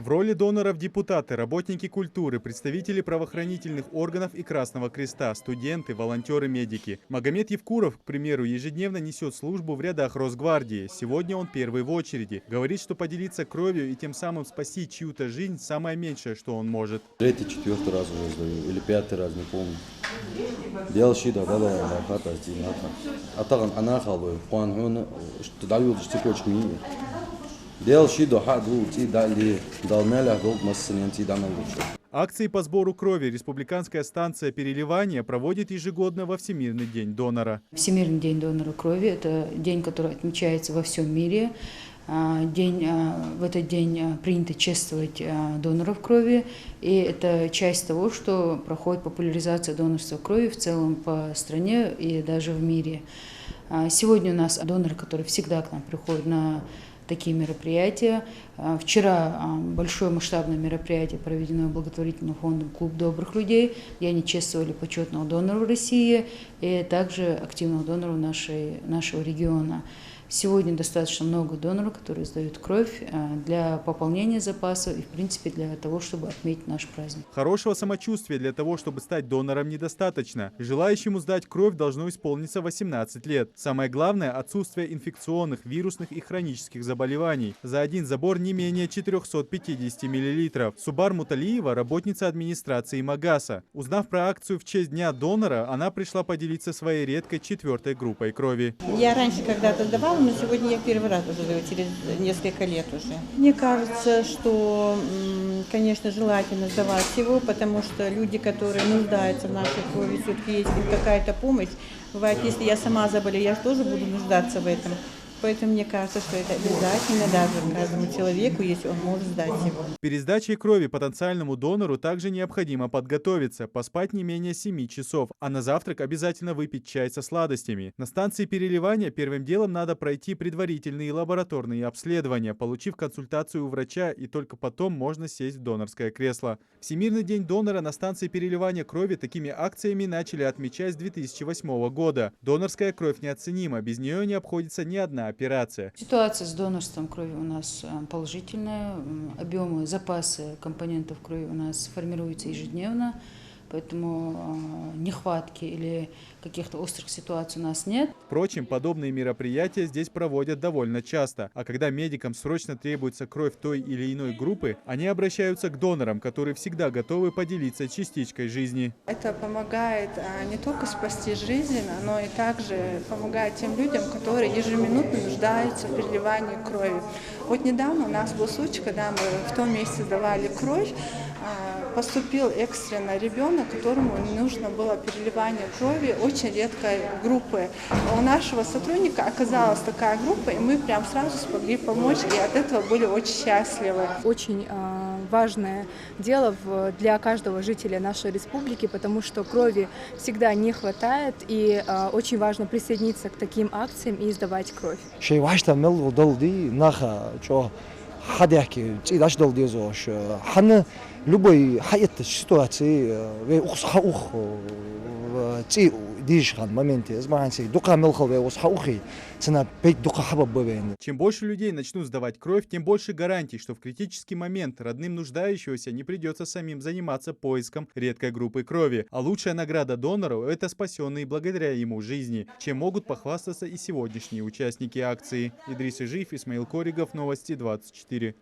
В роли доноров депутаты, работники культуры, представители правоохранительных органов и Красного Креста, студенты, волонтеры, медики. Магомед Евкуров, к примеру, ежедневно несет службу в рядах Росгвардии. Сегодня он первый в очереди. Говорит, что поделиться кровью и тем самым спасти чью-то жизнь – самое меньшее, что он может. Третий, четвертый раз уже сдаю, или пятый раз, не помню. Делал щида, да, хата, атаган анахалбы, пуан, что дают стекочки мини. Делал щида, хаду, ти дали, дал меля, долг массанин, ти дамал лучше. Акции по сбору крови республиканская станция переливания проводит ежегодно во Всемирный день донора. Всемирный день донора крови – это день, который отмечается во всем мире. В этот день принято чествовать доноров крови, и это часть того, что проходит популяризация донорства крови в целом по стране и даже в мире. Сегодня у нас доноры, которые всегда к нам приходят на такие мероприятия. Вчера большое масштабное мероприятие проведено благотворительным фондом «Клуб добрых людей», где они чествовали почетного донора в России и также активного донора нашего региона. Сегодня достаточно много доноров, которые сдают кровь для пополнения запасов и, в принципе, для того, чтобы отметить наш праздник. Хорошего самочувствия для того, чтобы стать донором, недостаточно. Желающему сдать кровь должно исполниться 18 лет. Самое главное – отсутствие инфекционных, вирусных и хронических заболеваний. За один забор не менее 450 мл. Субар Муталиева – работница администрации Магаса. Узнав про акцию в честь Дня донора, она пришла поделиться своей редкой 4-й группой крови. Я раньше когда-то сдавала, но сегодня я первый раз уже сдаю, через несколько лет уже. Мне кажется, что, конечно, желательно сдавать его, потому что люди, которые нуждаются в нашей крови, все-таки есть какая-то помощь. Бывает, если я сама заболею, я же тоже буду нуждаться в этом. Поэтому мне кажется, что это обязательно даже каждому человеку, если он может сдать его. Перед сдачей крови потенциальному донору также необходимо подготовиться, поспать не менее 7 часов, а на завтрак обязательно выпить чай со сладостями. На станции переливания первым делом надо пройти предварительные лабораторные обследования, получив консультацию у врача, и только потом можно сесть в донорское кресло. Всемирный день донора на станции переливания крови такими акциями начали отмечать с 2008 года. Донорская кровь неоценима, без нее не обходится ни одна операция. Ситуация с донорством крови у нас положительная. Объемы, запасы компонентов крови у нас формируются ежедневно, поэтому нехватки или каких-то острых ситуаций у нас нет. Впрочем, подобные мероприятия здесь проводят довольно часто. А когда медикам срочно требуется кровь той или иной группы, они обращаются к донорам, которые всегда готовы поделиться частичкой жизни. Это помогает не только спасти жизнь, но и также помогает тем людям, которые ежеминутно нуждаются в переливании крови. Вот недавно у нас был случай, когда мы в том месте сдавали кровь, поступил экстренно ребенок, которому нужно было переливание крови очень редкой группы. У нашего сотрудника оказалась такая группа, и мы прям сразу смогли помочь, и от этого были очень счастливы. Очень важное дело для каждого жителя нашей республики, потому что крови всегда не хватает, и очень важно присоединиться к таким акциям и сдавать кровь. любой hayat ситуации дишхан моменте змаганси дука мелхове усхаухи цена петь дука хабаббен. Чем больше людей начнут сдавать кровь, тем больше гарантий, что в критический момент родным нуждающегося не придется самим заниматься поиском редкой группы крови. А лучшая награда донору – это спасенные благодаря ему жизни, чем могут похвастаться и сегодняшние участники акции. Идрис Ижиев, Исмаил Коригов, Новости 24.